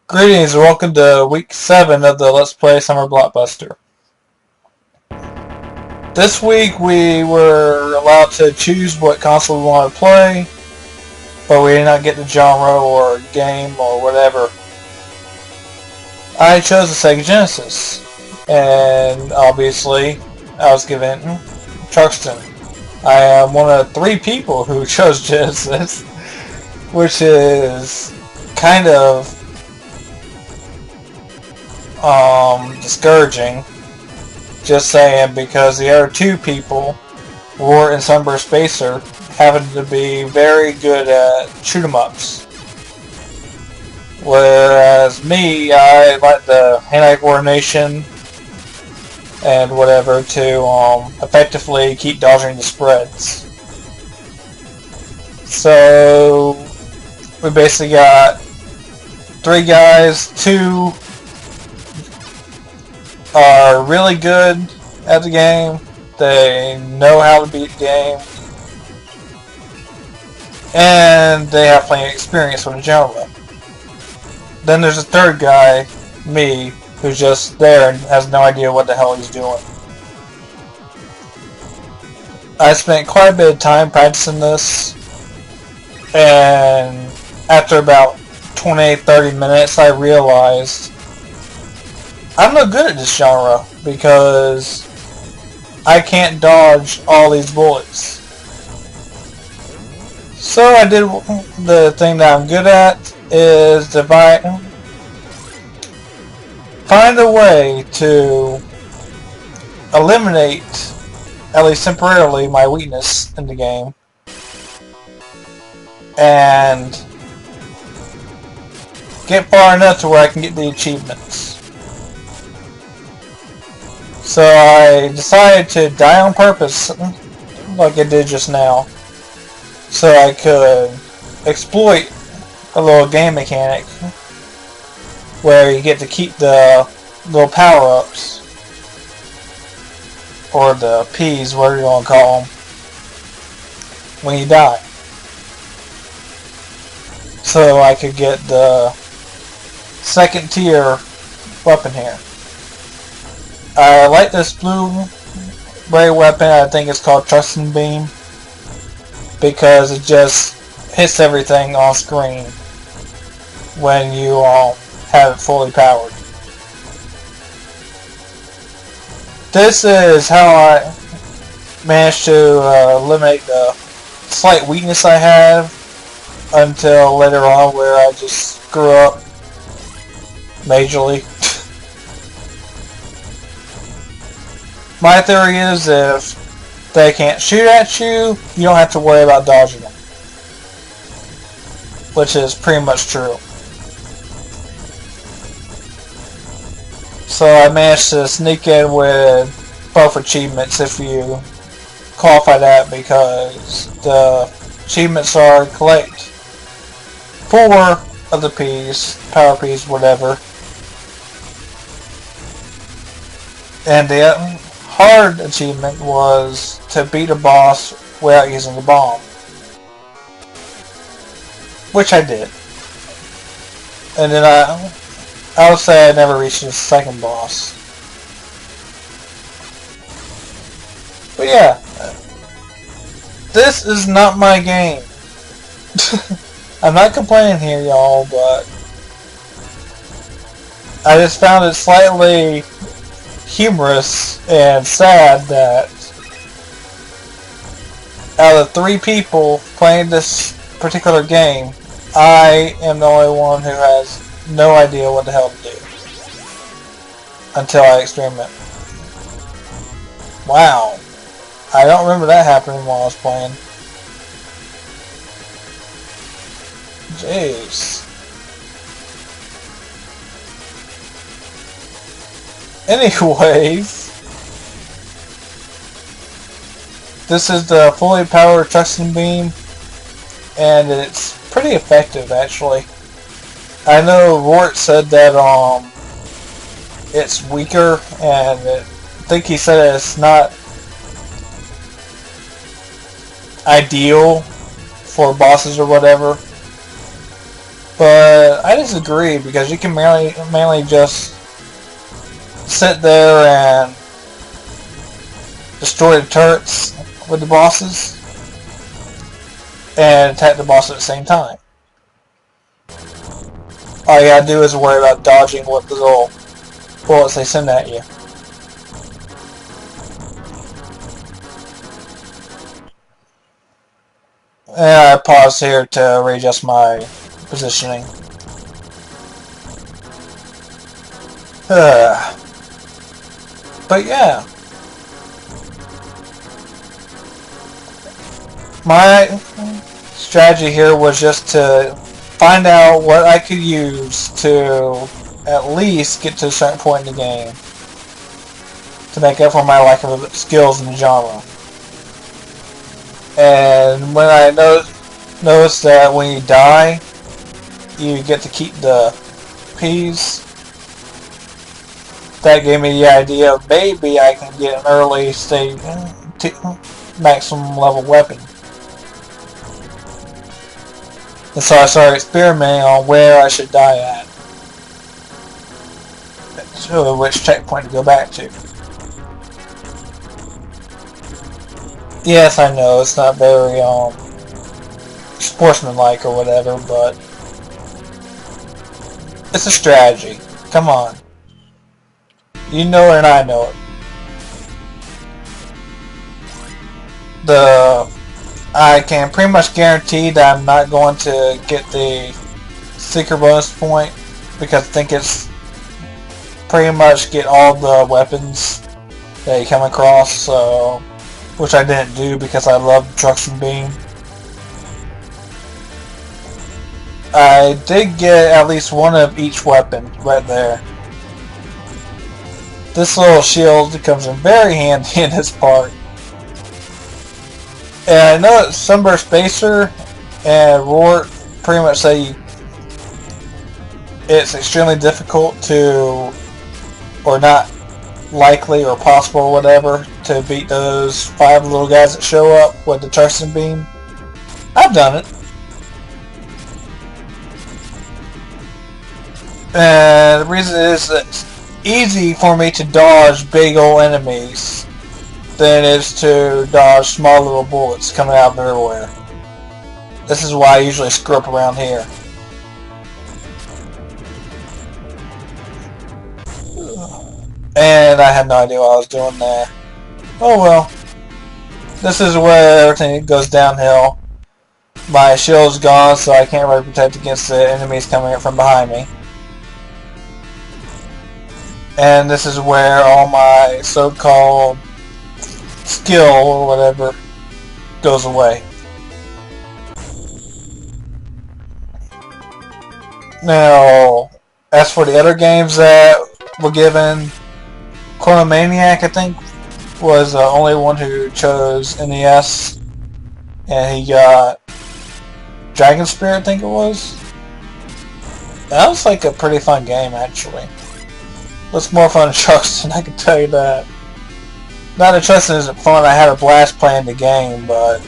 Greetings and welcome to week 7 of the Let's Play Summer Blockbuster. This week we were allowed to choose what console we want to play, but we did not get the genre or game or whatever. I chose the Sega Genesis, and obviously I was given Truxton. I am one of 3 people who chose Genesis, which is kind of discouraging, just saying, because the other 2 people, War and Sunburst Spacer, happen to be very good at shoot 'em ups. Whereas me, I like the hand-eye coordination and whatever to effectively keep dodging the spreads. So we basically got 3 guys, 2 are really good at the game. They know how to beat the game, and they have plenty of experience with the genre. Then there's a 3rd guy, me, who's just there and has no idea what the hell he's doing. I spent quite a bit of time practicing this, and after about 20-30 minutes I realized I'm no good at this genre because I can't dodge all these bullets. So I did the thing that I'm good at, is to find a way to eliminate, at least temporarily, my weakness in the game, and get far enough to where I can get the achievements. So I decided to die on purpose, like I did just now, so I could exploit a little game mechanic where you get to keep the little power-ups, or the P's, whatever you want to call them, when you die. So I could get the 2nd tier weapon here. I like this blue ray weapon. I think it's called Truxton beam, because it just hits everything on screen when you have it fully powered. This is how I managed to eliminate the slight weakness I have, until later on where I just screw up majorly. My theory is, if they can't shoot at you, you don't have to worry about dodging them. Which is pretty much true. So I managed to sneak in with both achievements, if you qualify that, because the achievements are collect 4 of the P's, power P's, whatever. And the hard achievement was to beat a boss without using the bomb, which I did. And then I would say I never reached the 2nd boss. But yeah, this is not my game. I'm not complaining here, y'all, but I just found it slightly humorous and sad that out of 3 people playing this particular game, I am the only one who has no idea what the hell to do until I experiment. Wow, I don't remember that happening while I was playing. Jeez. Anyways, this is the fully powered Truxton beam, and it's pretty effective, actually. I know Rort said that it's weaker, and I think he said it's not ideal for bosses or whatever. But I disagree, because you can mainly just sit there and destroy the turrets with the bosses and attack the boss at the same time. All you gotta do is worry about dodging what the little bullets they send at you. And I pause here to readjust my positioning. But yeah. My strategy here was just to find out what I could use to at least get to a certain point in the game to make up for my lack of skills in the genre. And when I noticed that when you die, you get to keep the P's, that gave me the idea of maybe I can get an early stage maximum level weapon. And so I started experimenting on where I should die at. So which checkpoint to go back to. Yes, I know, it's not very, sportsmanlike or whatever, but it's a strategy. Come on. You know it and I know it. I can pretty much guarantee that I'm not going to get the secret bonus point, because I think it's pretty much get all the weapons that you come across, so which I didn't do because I love the Truxton beam. I did get at least one of each weapon right there. This little shield comes in very handy in this part. And I know that Sunburst Spacer and Roar pretty much say it's extremely difficult to, or not likely or possible or whatever, to beat those 5 little guys that show up with the Truxton beam. I've done it. And the reason is that it's easy for me to dodge big old enemies than it is to dodge small little bullets coming out of everywhere. This is why I usually screw up around here. And I had no idea what I was doing there. Oh well. This is where everything goes downhill. My shield's gone, so I can't really protect against the enemies coming in from behind me. And this is where all my so-called skill or whatever goes away. Now, as for the other games that were given, Chronomaniac, I think, was the only one who chose NES, and he got Dragon Spirit, I think it was. That was like a pretty fun game, actually. Looks more fun than Truxton, I can tell you that. Not that Truxton isn't fun, I had a blast playing the game, but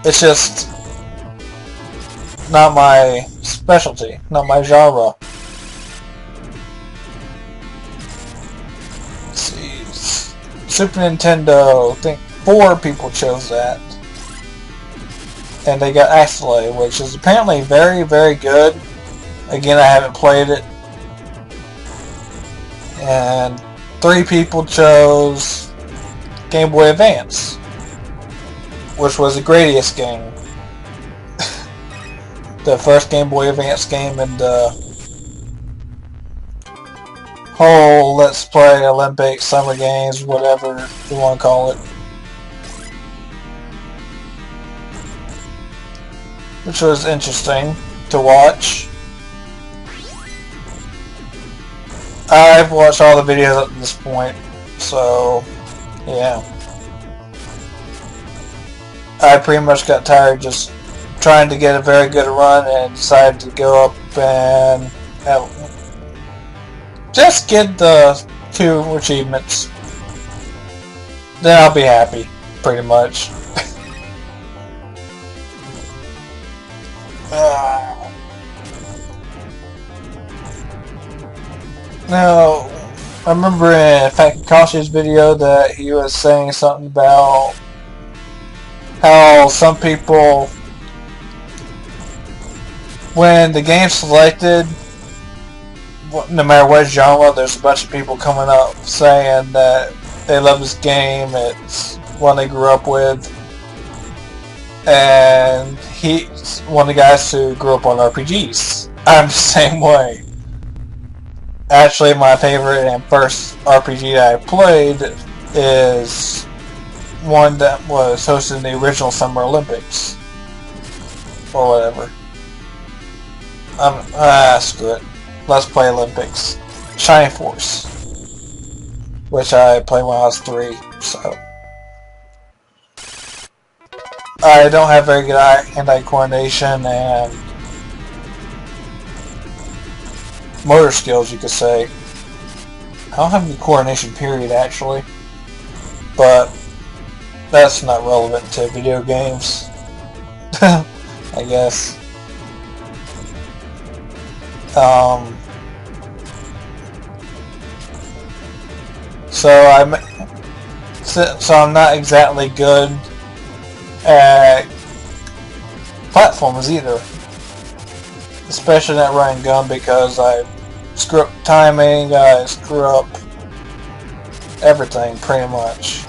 it's just not my specialty, not my genre. Let's see. Super Nintendo, I think 4 people chose that. And they got Axelay, which is apparently very, very good. Again, I haven't played it. And 3 people chose Game Boy Advance, which was the Gradius game. The first Game Boy Advance game in the whole Let's Play Olympic Summer Games, whatever you want to call it. Which was interesting to watch. I've watched all the videos up to this point, so yeah. I pretty much got tired just trying to get a very good run and decided to go up and just get the 2 achievements. Then I'll be happy, pretty much. Now, I remember in Fakakashi's video that he was saying something about how some people, when the game's selected, no matter what genre, there's a bunch of people coming up saying that they love this game, it's one they grew up with, and he's one of the guys who grew up on RPGs. I'm the same way. Actually, my favorite and first RPG that I played is one that was hosted in the original Summer Olympics. Or whatever. Screw it. Let's play Olympics. Shining Force. Which I played when I was 3, so. I don't have very good hand-eye coordination and motor skills, you could say. I don't have any coordination, period, actually. But that's not relevant to video games. I guess. So I'm not exactly good at platforms either. Especially that run and gun, because I screw up timing, I screw up everything pretty much.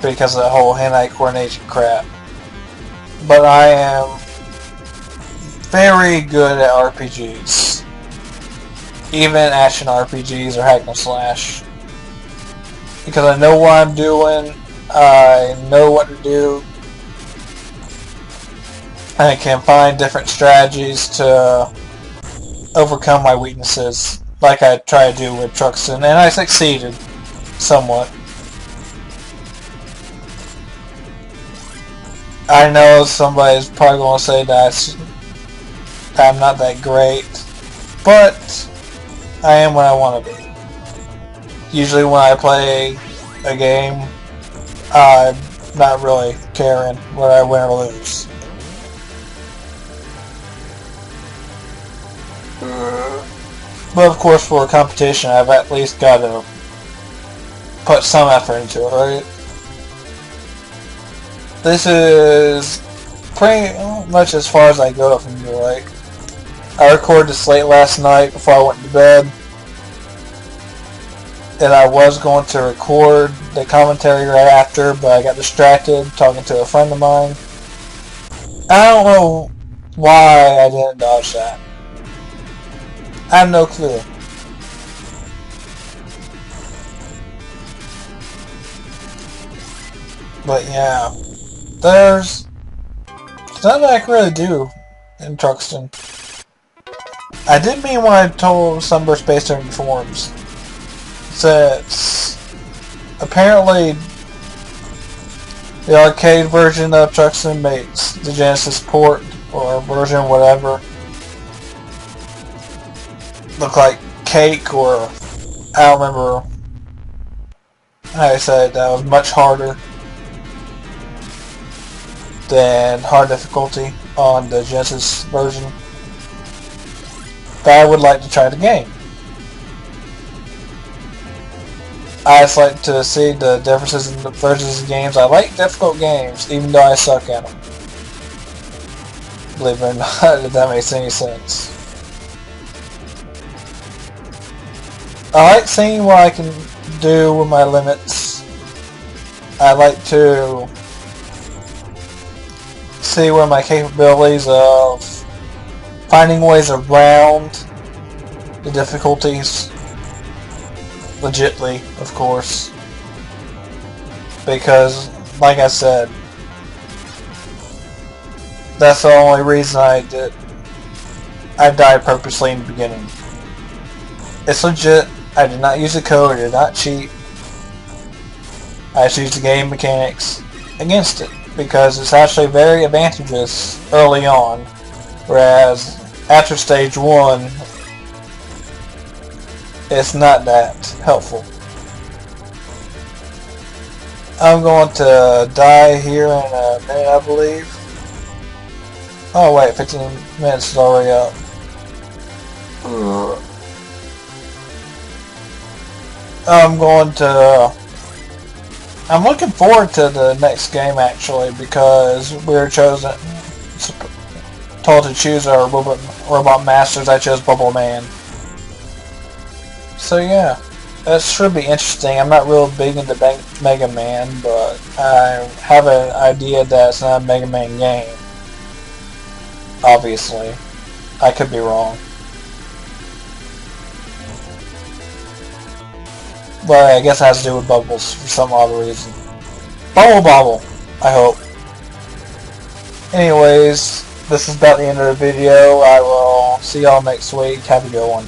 Because of that whole hand-eye coordination crap. But I am very good at RPGs. Even action RPGs or hack and slash. Because I know what I'm doing, I know what to do, I can find different strategies to overcome my weaknesses, like I try to do with Truxton, and I succeeded somewhat. I know somebody's probably going to say that I'm not that great, but I am what I want to be. Usually when I play a game, I'm not really caring whether I win or lose. But of course, for a competition, I've at least got to put some effort into it, right? This is pretty much as far as I go from here, right? I recorded this late last night before I went to bed. And I was going to record the commentary right after, but I got distracted talking to a friend of mine. I don't know why I didn't dodge that. I have no clue. But yeah, there's nothing I can really do in Truxton. I did mean what I told Sunburst Space during the forums. That apparently the arcade version of Truxton makes the Genesis port or version, whatever, look like cake, or I don't remember how I said that was much harder than hard difficulty on the Genesis version. But I would like to try the game. I just like to see the differences in the versions of games. I like difficult games, even though I suck at them. Believe it or not, if that makes any sense. I like seeing what I can do with my limits. I like to see where my capabilities of finding ways around the difficulties. Legitly, of course, because, like I said, that's the only reason I died purposely in the beginning. It's legit. I did not use the code. I did not cheat. I just used the game mechanics against it, because it's actually very advantageous early on, whereas after stage 1, it's not that helpful. I'm going to die here in a minute, I believe. Oh wait, 15 minutes is already up. I'm looking forward to the next game actually, because we were told to choose our robot masters. I chose Bubble Man. So yeah, that should be interesting. I'm not real big into Mega Man, but I have an idea that it's not a Mega Man game. Obviously, I could be wrong. But I guess it has to do with bubbles for some odd reason. Bobble, I hope. Anyways, this is about the end of the video. I will see y'all next week. Have a good one.